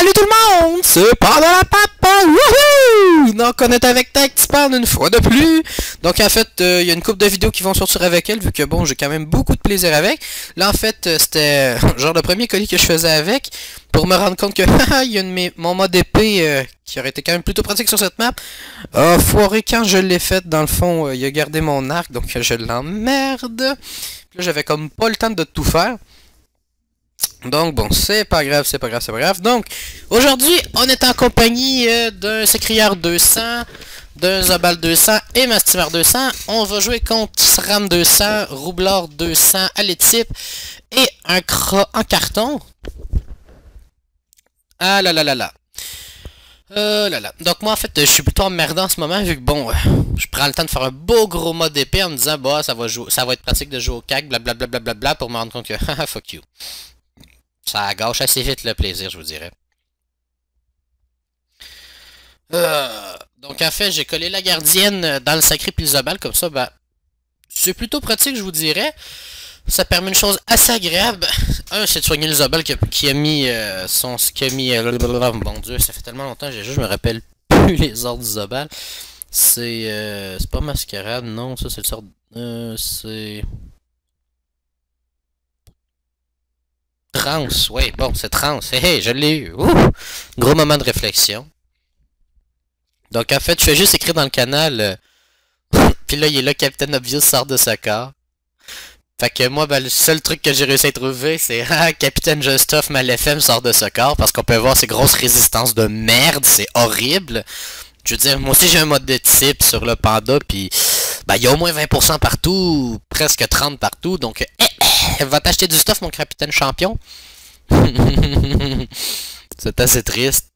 Salut tout le monde, c'est pas de la papa, wouhou! Donc on est avec Tactipan une fois de plus. Donc en fait, il y a une couple de vidéos qui vont sortir avec elle, vu que bon, j'ai quand même beaucoup de plaisir avec. Là en fait, c'était genre le premier colis que je faisais avec, pour me rendre compte que il y a mon mode épée qui aurait été quand même plutôt pratique sur cette map. Foiré quand je l'ai fait, dans le fond, il a gardé mon arc, donc je l'emmerde. Là j'avais comme pas le temps de tout faire. Donc bon, c'est pas grave, c'est pas grave, c'est pas grave. Donc, aujourd'hui, on est en compagnie d'un Sécrière 200, d'un Zobal 200 et ma Steamer 200. On va jouer contre SRAM 200, Roublard 200 à l'étype et un Cra en carton. Ah là là là là. Là là. Donc moi en fait je suis plutôt emmerdant en ce moment vu que bon je prends le temps de faire un beau gros mode épée en me disant bah ça va être pratique de jouer au CAC blablabla blablabla pour me rendre compte que haha fuck you. Ça gâche assez vite le plaisir, je vous dirais. Donc en fait, j'ai collé la gardienne dans le sacré puis le Zobal, comme ça, bah, c'est plutôt pratique, je vous dirais. Ça permet une chose assez agréable. Un, c'est de soigner le Zobal qui a mis bon Dieu, ça fait tellement longtemps, je me rappelle plus les ordres du Zobal. C'est pas mascarade, non, ça c'est le sort... c'est... Trans, ouais, bon, c'est trans. Hey, je l'ai eu. Ouh! Gros moment de réflexion. Donc, en fait, je fais juste écrire dans le canal. Puis là, il est là, Capitaine Obvious sort de ce corps. Fait que moi, ben, le seul truc que j'ai réussi à trouver, c'est ah, Capitaine Justuff Malefem sort de ce corps. Parce qu'on peut voir ces grosses résistances de merde. C'est horrible. Je veux dire, moi aussi, j'ai un mode de type sur le panda. Puis, ben, il y a au moins 20% partout. Presque 30% partout. Donc, va t'acheter du stuff, mon capitaine champion. C'est assez triste.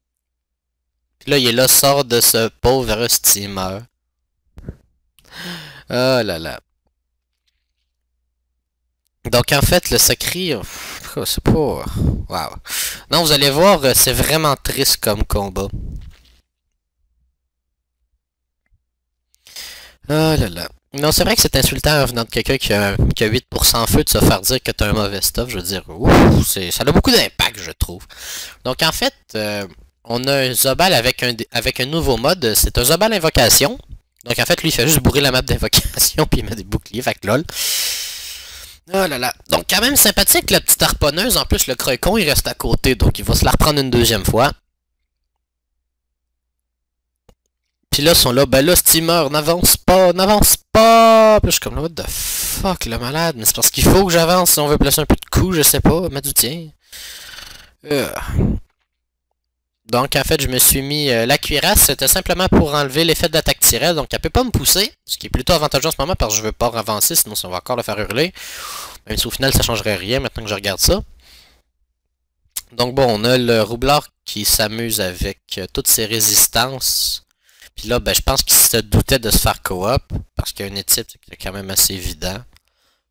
Puis là, il est là, sort de ce pauvre steamer. Oh là là. Donc en fait, le secret, c'est pas... Waouh. Non, vous allez voir, c'est vraiment triste comme combat. Oh là là. Non, c'est vrai que c'est insultant venant de quelqu'un qui a 8% feu de se faire dire que t'as un mauvais stuff. Je veux dire, ouf, ça a beaucoup d'impact, je trouve. Donc en fait, on a un Zobal avec un nouveau mode. C'est un Zobal invocation. Donc en fait, lui, il fait juste bourrer la map d'invocation puis il met des boucliers, fait que lol. Oh là là. Donc quand même sympathique, la petite harponneuse. En plus, le crocon, il reste à côté, donc il va se la reprendre une deuxième fois. Puis là, ils sont là, ben là, steamer, n'avance pas, n'avance pas. Puis je suis comme là, what the fuck, le malade. Mais c'est parce qu'il faut que j'avance si on veut placer un peu de coups, je sais pas, mettre du tien. Donc en fait, je me suis mis la cuirasse, c'était simplement pour enlever l'effet de l'attaque tirée. Donc elle peut pas me pousser, ce qui est plutôt avantageux en ce moment parce que je veux pas avancer, sinon ça va encore le faire hurler. Même si au final ça changerait rien maintenant que je regarde ça. Donc bon, on a le Roublard qui s'amuse avec toutes ses résistances. Puis là, ben, je pense qu'il se doutait de se faire co-op. Parce qu'il y a une équipe, c'est quand même assez évident.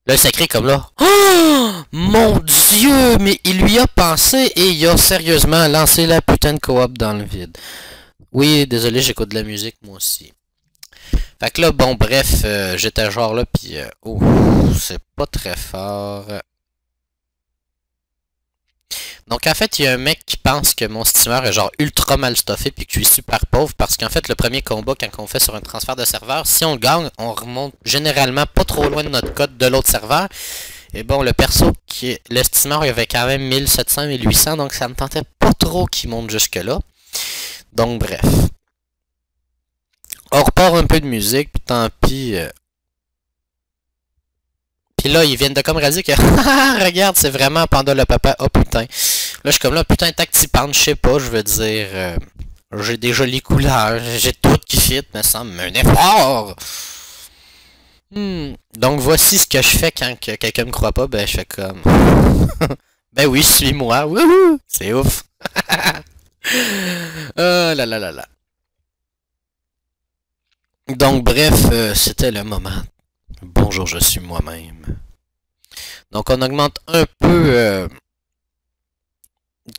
Là, il s'écrit comme là. Oh! Mon Dieu! Mais il lui a pensé et il a sérieusement lancé la putain de co-op dans le vide. Oui, désolé, j'écoute de la musique, moi aussi. Fait que là, bon, bref, j'étais genre là, puis... oh, c'est pas très fort. Donc en fait, il y a un mec qui pense que mon steamer est genre ultra mal stuffé puis que je suis super pauvre parce qu'en fait, le premier combat, quand on fait sur un transfert de serveur, si on le gagne, on remonte généralement pas trop loin de notre code de l'autre serveur. Et bon, le perso, le steamer, il avait quand même 1700, 1800, donc ça me tentait pas trop qu'il monte jusque-là. Donc bref. On repart un peu de musique, puis tant pis... Puis là, ils viennent de comme réaliser que regarde, c'est vraiment Panda le papa. Oh putain. Là, je suis comme là, putain, Tactipan, je sais pas, je veux dire. J'ai des jolies couleurs, j'ai tout qui fit, mais ça me met un effort. Donc voici ce que je fais quand quelqu'un me croit pas, ben je fais comme. Ben oui, je suis moi. Wouhou! C'est ouf. Oh là là là là. Donc bref, c'était le moment. Bonjour, je suis moi-même. Donc on augmente un peu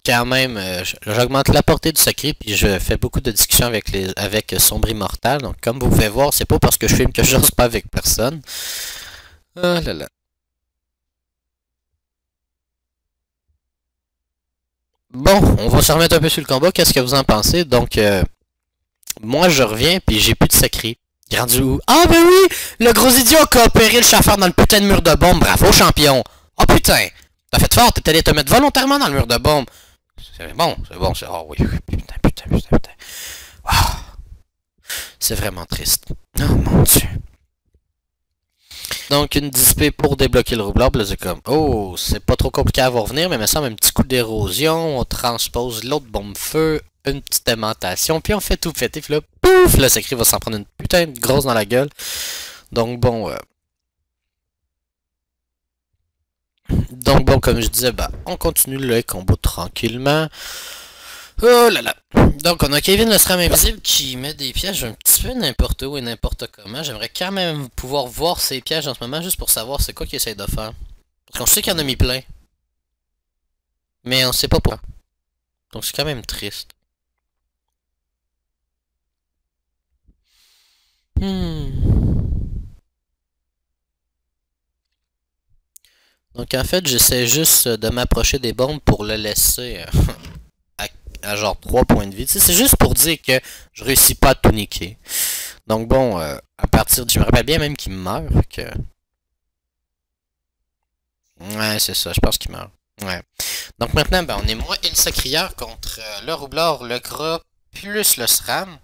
quand même, j'augmente la portée du secret puis je fais beaucoup de discussions avec Sombre Immortal. Donc comme vous pouvez voir, c'est pas parce que je filme que je n'ose pas avec personne. Oh là là. Bon, on va se remettre un peu sur le combat. Qu'est-ce que vous en pensez? Donc, moi, je reviens, puis j'ai plus de sacré. Rendu où? Ah, ben oui! Le gros idiot a coopéré le chauffeur dans le putain de mur de bombe. Bravo, champion! Oh putain! T'as fait fort, t'es allé te mettre volontairement dans le mur de bombe. C'est bon, c'est bon, c'est... Oh oui, putain. Wow. C'est vraiment triste. Oh mon dieu. Donc, une dispée pour débloquer le roublard. Là, c'est comme, oh, c'est pas trop compliqué à voir venir, mais il me semble un petit coup d'érosion. On transpose l'autre bombe feu, une petite aimantation, puis on fait tout péter. Puis là, pouf, le sacré va s'en prendre une putain de grosse dans la gueule. Donc, bon, comme je disais, bah, on continue le combo tranquillement. Oh là là. Donc, on a Kevin le SRAM invisible qui met des pièges un petit peu n'importe où et n'importe comment. J'aimerais quand même pouvoir voir ces pièges en ce moment juste pour savoir c'est quoi qu'il essaie de faire. Parce qu'on sait qu'il en a mis plein. Mais on sait pas pourquoi. Donc, c'est quand même triste. Donc, en fait, j'essaie juste de m'approcher des bombes pour le laisser à genre 3 points de vie. C'est juste pour dire que je réussis pas à tout niquer. Donc bon, à partir de... Je me rappelle bien même qu'il meurt. Que... Ouais, c'est ça, je pense qu'il meurt. Ouais. Donc maintenant, ben, on est moi et le sacrieur contre le roublard, le gras, plus le SRAM.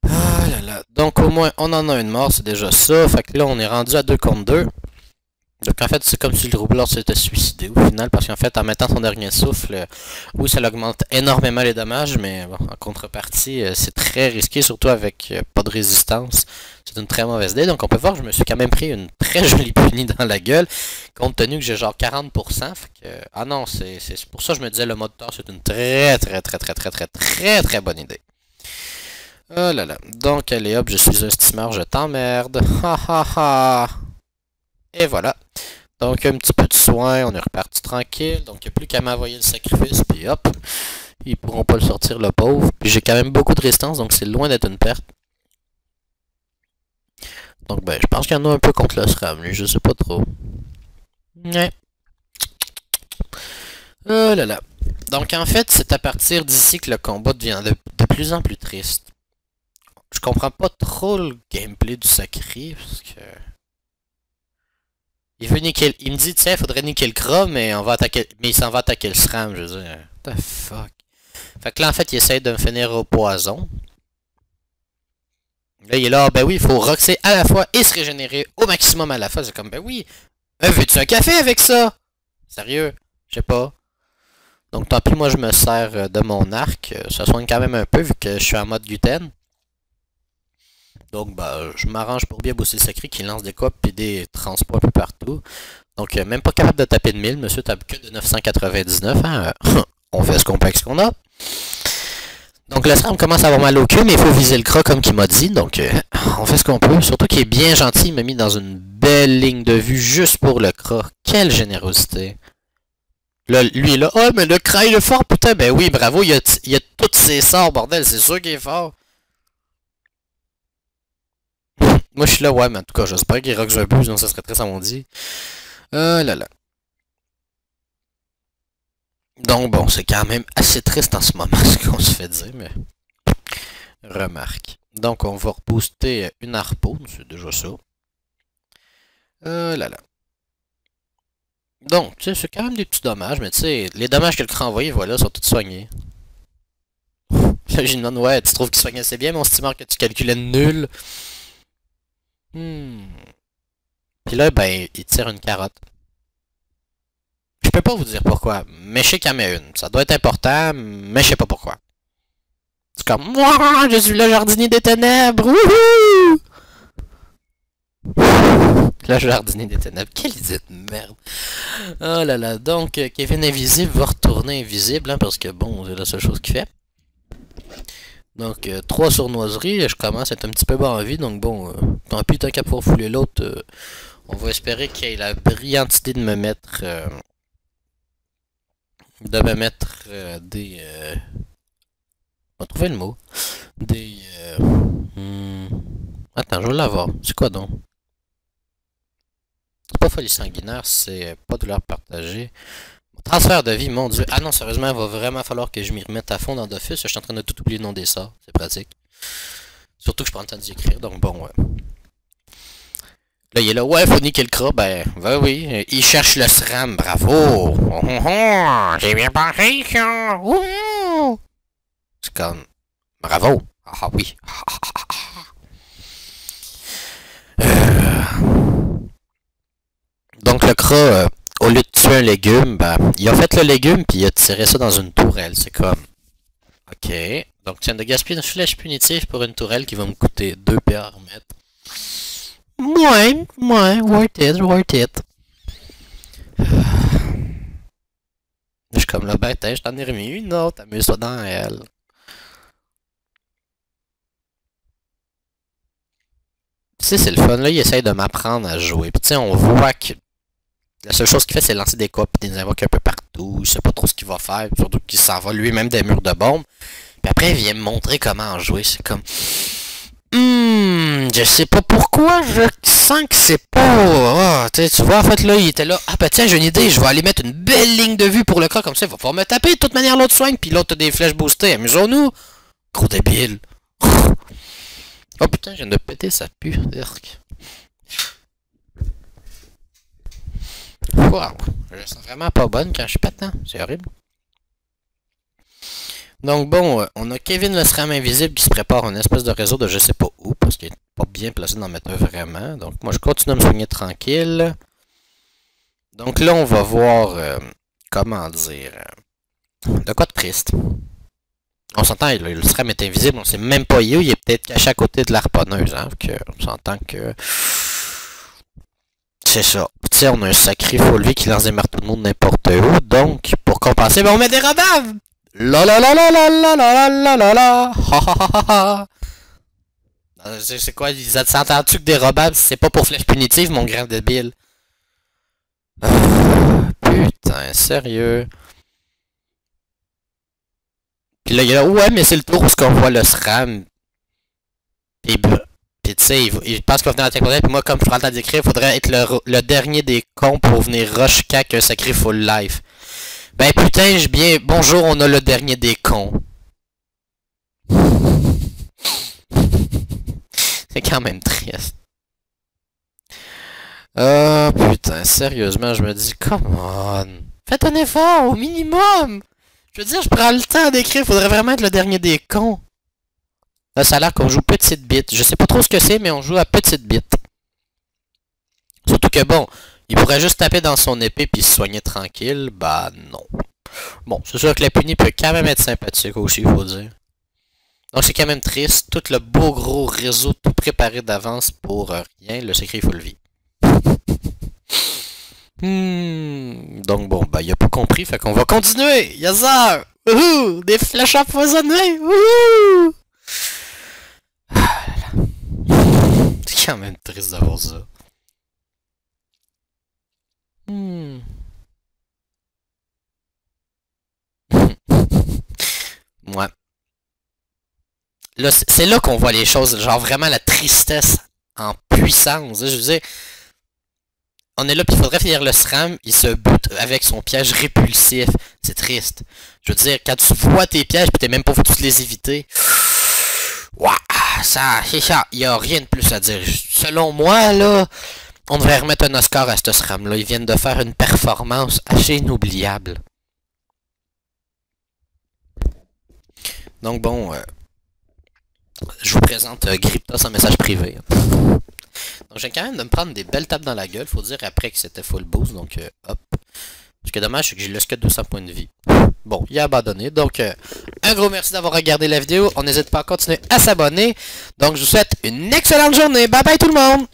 Ah là là. Donc au moins, on en a une mort, c'est déjà ça. Fait que là, on est rendu à 2 contre 2. Donc en fait, c'est comme si le roublard s'était suicidé au final, parce qu'en fait, en mettant son dernier souffle, oui, ça augmente énormément les dommages, mais bon, en contrepartie, c'est très risqué, surtout avec pas de résistance. C'est une très mauvaise idée, donc on peut voir que je me suis quand même pris une très jolie punie dans la gueule, compte tenu que j'ai genre 40%, fait que... Ah non, c'est pour ça que je me disais le mode tort, c'est une très bonne idée. Oh là là, donc allez hop, je suis un steamer, je t'emmerde, ha ha ha. Et voilà. Donc un petit peu de soin, on est reparti tranquille. Donc il n'y a plus qu'à m'envoyer le sacrifice, puis hop. Ils pourront pas le sortir, le pauvre. Puis j'ai quand même beaucoup de résistance, donc c'est loin d'être une perte. Donc ben, je pense qu'il y en a un peu contre le SRAM, lui, je sais pas trop. Ouais. Oh là là. Donc en fait, c'est à partir d'ici que le combat devient de plus en plus triste. Je comprends pas trop le gameplay du sacré, parce que... Il veut niquer... Il me dit, tiens, faudrait niquer le Kra, mais on va attaquer... Mais il s'en va attaquer le SRAM, je veux dire. What the fuck? Fait que là, en fait, il essaie de me finir au poison. Là, il est là, ben oui, il faut roxer à la fois et se régénérer au maximum à la fois. C'est comme, ben oui, veux-tu un café avec ça? Sérieux? Je sais pas. Donc tant pis, moi je me sers de mon arc. Ça soigne quand même un peu vu que je suis en mode gluten. Donc bah je m'arrange pour bien bosser le sacré qui lance des copes et des transports un peu partout. Donc même pas capable de taper de 1000, monsieur tape que de 999. Hein? On fait ce qu'on peut avec ce qu'on a. Donc le SRAM commence à avoir mal au cul, mais il faut viser le gras comme qu'il m'a dit. Donc on fait ce qu'on peut. Surtout qu'il est bien gentil, il m'a mis dans une belle ligne de vue juste pour le gras. Quelle générosité. Là, lui est là, oh mais le Kra il est fort, putain, ben oui, bravo, il y a tous ses sorts, bordel, c'est sûr qu'il est fort. Moi je suis là, ouais, mais en tout cas, j'espère qu'il rock un peu, sinon ça serait très dit. Là là. Donc bon, c'est quand même assez triste en ce moment ce qu'on se fait dire, mais... Remarque. Donc on va rebooster une harpoon, c'est déjà ça. Là là. Donc, tu sais, c'est quand même des petits dommages, mais tu sais, les dommages que le Kra a envoyés, voilà, sont tous soignés. Là, j'ai demandé, ouais, tu trouves qu'il soigne assez bien, mon steamer, que tu calculais nul. Puis là, ben, il tire une carotte. Je peux pas vous dire pourquoi, mais je sais qu'il y en a une. Ça doit être important, mais je sais pas pourquoi. C'est comme, moi, je suis le jardinier des ténèbres, wouhou! Le jardinier des ténèbres, quelle idée de merde. Oh là là, donc Kevin Invisible va retourner invisible, hein, parce que bon, c'est la seule chose qu'il fait. Donc 3 sournoiseries, je commence à être un petit peu bas en vie, donc bon, tant pis, tant qu'à pouvoir fouler l'autre, on va espérer qu'il ait la brillante idée de me mettre... des... on va trouver le mot. Des... Attends, je vais l'avoir. C'est quoi donc? C'est pas folie sanguinaire, c'est pas douleur partagée. Transfert de vie, mon dieu. Ah non, sérieusement, il va vraiment falloir que je m'y remette à fond dans Dofus. Je suis en train de tout oublier le nom des sorts. C'est pratique. Surtout que je prends le temps d'y écrire, donc bon, ouais. Là, il est là. Ouais, faut niquer le cra. Ben oui. Il cherche le SRAM. Bravo. Oh, oh, oh, j'ai bien pensé, ça. C'est comme... Bravo. Ah oui. Donc, le cra... au lieu de tuer un légume, ben, il a fait le légume puis il a tiré ça dans une tourelle. C'est comme... Ok. Donc, tu viens de gaspiller une flèche punitive pour une tourelle qui va me coûter 2 PA à remettre. Ouais, worth it. Je suis comme là, ben, je t'en ai remis une autre, amuse-toi dans elle. Tu sais, c'est le fun, là, il essaye de m'apprendre à jouer. Puis tu sais, on voit que la seule chose qu'il fait, c'est lancer des coups et des invoques un peu partout. Je sais pas trop ce qu'il va faire, surtout qu'il s'en va lui-même des murs de bombes. Puis après, il vient me montrer comment jouer. C'est comme... je sais pas pourquoi, je sens que c'est pas... Oh, tu vois, en fait, là, il était là. Ah, bah tiens, j'ai une idée, je vais aller mettre une belle ligne de vue pour le cas, comme ça, il va pouvoir me taper. De toute manière, l'autre soigne, puis l'autre a des flèches boostées. Amusons-nous. Gros débile. Oh putain, je viens de péter, ça pue. Wow, je sens vraiment pas bonne quand je pète, hein? C'est horrible. Donc bon, on a Kevin le SRAM invisible qui se prépare un espèce de réseau de je sais pas où, parce qu'il est pas bien placé d'en mettre un vraiment. Donc moi je continue à me soigner tranquille. Donc là on va voir, comment dire, de quoi de triste. On s'entend, le SRAM est invisible, on sait même pas où, il est peut-être caché à côté de l'harponneuse, hein, on s'entend que... C'est ça. Tu sais, on a un sacré full vie qui lance des marteaux de monde n'importe où, donc, pour compenser, ben on met des rebaves! La la la la la la la la la la ha ha ha ha. C'est quoi, s'entend-tu que des rebaves, c'est pas pour flèche punitive, mon grand débile? Putain, sérieux? Puis là, il est là, ouais, mais c'est le tour où on voit le SRAM. Puis tu sais, il pense qu'on va venir à la puis moi, comme je prends le temps d'écrire, il faudrait être le dernier des cons pour venir rush cac un sacré full life. Ben putain, bonjour, on a le dernier des cons. C'est quand même triste. Putain, sérieusement, je me dis, come on. Faites un effort, au minimum. Je veux dire, je prends le temps d'écrire, faudrait vraiment être le dernier des cons. Là, ça a l'air qu'on joue petite bite. Je sais pas trop ce que c'est, mais on joue à petite bite. Surtout que bon, il pourrait juste taper dans son épée puis se soigner tranquille. Bah non. Bon, c'est sûr que la punie peut quand même être sympathique aussi, il faut dire. Donc c'est quand même triste. Tout le beau gros réseau tout préparé d'avance pour rien. Le secret full vie. Donc bon, bah il a pas compris, fait qu'on va continuer. Yes sir! Wouhou! Des flèches empoisonnées! Wouhou! C'est quand même triste d'avoir ça. Ouais. Là, c'est là qu'on voit les choses, genre vraiment la tristesse en puissance. Je veux dire, on est là, puis il faudrait finir le SRAM, il se bute avec son piège répulsif. C'est triste. Je veux dire, quand tu vois tes pièges, puis t'es même pas foutu de les éviter. Ouah, ça, il y a rien de plus à dire. Selon moi, là, on devrait remettre un Oscar à ce SRAM-là. Ils viennent de faire une performance assez inoubliable. Donc bon, je vous présente Gryptos en message privé. Donc j'ai quand même de me prendre des belles tapes dans la gueule, faut dire après que c'était full boost, donc hop. Ce qui est dommage, c'est que j'ai le que 200 points de vie. Bon, il a abandonné, donc un gros merci d'avoir regardé la vidéo, on n'hésite pas à continuer à s'abonner. Donc je vous souhaite une excellente journée, bye bye tout le monde!